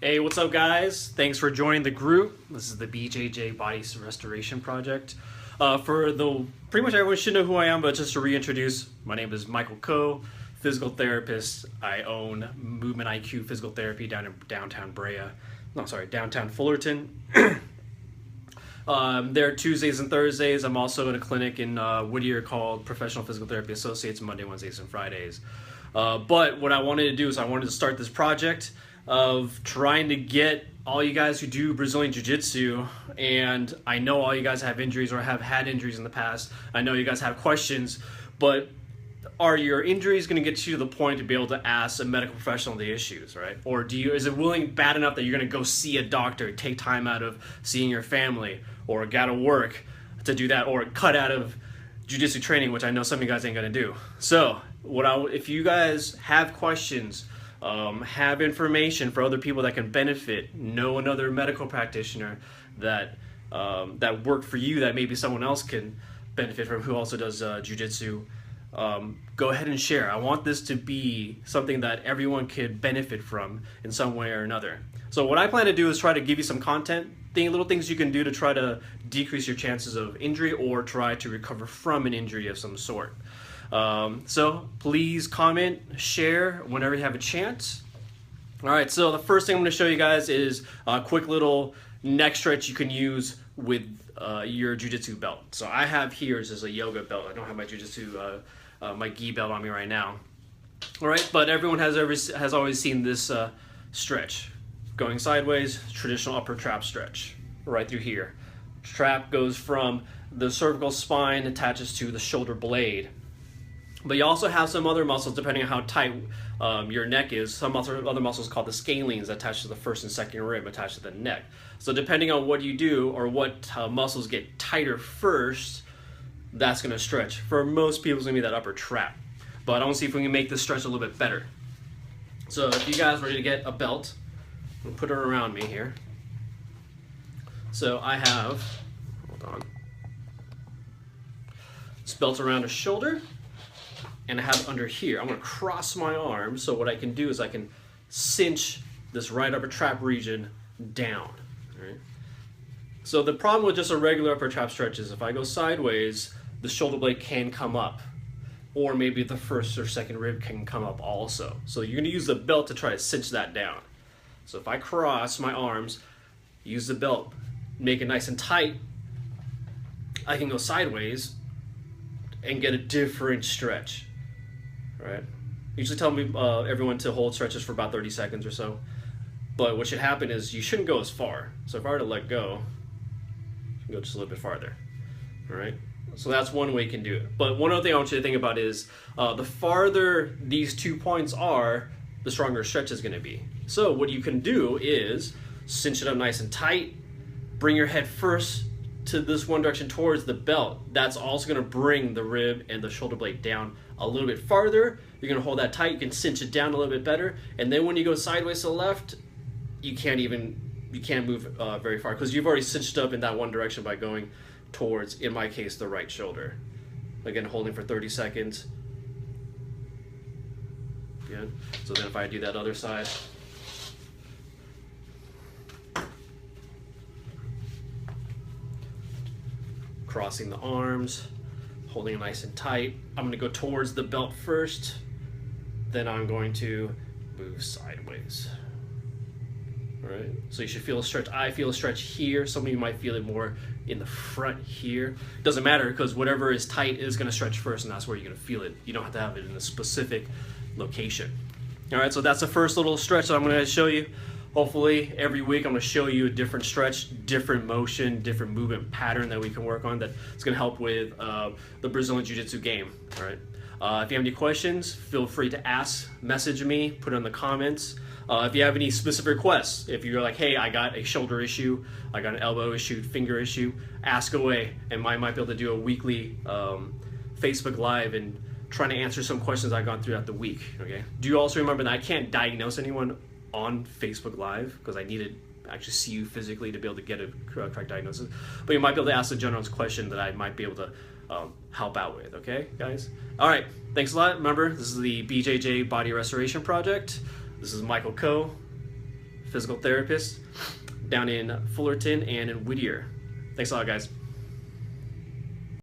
Hey, what's up, guys? Thanks for joining the group. This is the BJJ Body Restoration Project. Pretty much everyone should know who I am, but just to reintroduce, my name is Michael Coe, physical therapist. I own Movement IQ Physical Therapy down in downtown downtown Fullerton. There Tuesdays and Thursdays. I'm also in a clinic in Whittier called Professional Physical Therapy Associates, Monday, Wednesdays, and Fridays. But what I wanted to do is I wanted to start this project of trying to get all you guys who do Brazilian Jiu-Jitsu, and I know all you guys have injuries or have had injuries in the past. I know you guys have questions, but are your injuries going to get you to the point to be able to ask a medical professional the issues, right? Or is it bad enough that you're going to go see a doctor, take time out of seeing your family, or get out of work to do that, or cut out of jiu-jitsu training, which I know some of you guys ain't going to do. So if you guys have questions, have information for other people that can benefit, know another medical practitioner that worked for you that maybe someone else can benefit from who also does jiu-jitsu, go ahead and share. I want this to be something that everyone could benefit from in some way or another. So what I plan to do is try to give you some content, little things you can do to try to decrease your chances of injury or try to recover from an injury of some sort. So please comment, share whenever you have a chance. All right, so the first thing I'm going to show you guys is a quick little neck stretch you can use with your jiu-jitsu belt. So I have here is a yoga belt. I don't have my jiu-jitsu, my gi belt on me right now. All right, but everyone has always seen this stretch. Going sideways, traditional upper trap stretch, right through here. Trap goes from the cervical spine, attaches to the shoulder blade. But you also have some other muscles, depending on how tight your neck is. Some other muscles called the scalenes attached to the first and second rib attached to the neck. So depending on what you do or what muscles get tighter first, that's going to stretch. For most people, it's going to be that upper trap. But I want to see if we can make this stretch a little bit better. So if you guys are ready to get a belt, I'm going to put it around me here. So I have, hold on, this belt around a shoulder. And I have it under here. I'm going to cross my arms, so what I can do is I can cinch this right upper trap region down. Right? So the problem with just a regular upper trap stretch is if I go sideways, the shoulder blade can come up, or maybe the first or second rib can come up also. So you're going to use the belt to try to cinch that down. So if I cross my arms, use the belt, make it nice and tight, I can go sideways and get a different stretch. Right? Usually tell everyone to hold stretches for about 30 seconds or so. But what should happen is you shouldn't go as far. So if I were to let go, you can go just a little bit farther. All right? So that's one way you can do it. But one other thing I want you to think about is the farther these 2 points are, the stronger stretch is going to be. So what you can do is cinch it up nice and tight, bring your head first to this one direction towards the belt. That's also going to bring the rib and the shoulder blade down a little bit farther. You're going to hold that tight. You can cinch it down a little bit better. And then when you go sideways to the left, you can't move very far because you've already cinched up in that one direction by going towards, in my case, the right shoulder. Again, holding for 30 seconds. Good. So then if I do that other side, crossing the arms, holding it nice and tight. I'm going to go towards the belt first, then I'm going to move sideways. All right, so you should feel a stretch. I feel a stretch here. Some of you might feel it more in the front here. Doesn't matter because whatever is tight is going to stretch first, and that's where you're going to feel it. You don't have to have it in a specific location. All right, so that's the first little stretch that I'm going to show you. Hopefully every week I'm going to show you a different stretch, different motion, different movement pattern that we can work on that's going to help with the Brazilian Jiu-Jitsu game. All right. If you have any questions, feel free to ask, message me, put it in the comments. If you have any specific requests, if you're like, hey, I got a shoulder issue, I got an elbow issue, finger issue, ask away, and I might be able to do a weekly Facebook Live and trying to answer some questions I've gone throughout the week. Okay. Do you also remember that I can't diagnose anyone on Facebook Live because I need to actually see you physically to be able to get a correct diagnosis. But you might be able to ask a general question that I might be able to help out with, okay, guys? All right, thanks a lot. Remember, this is the BJJ Body Restoration Project. This is Michael Coe, physical therapists down in Fullerton and in Whittier. Thanks a lot, guys.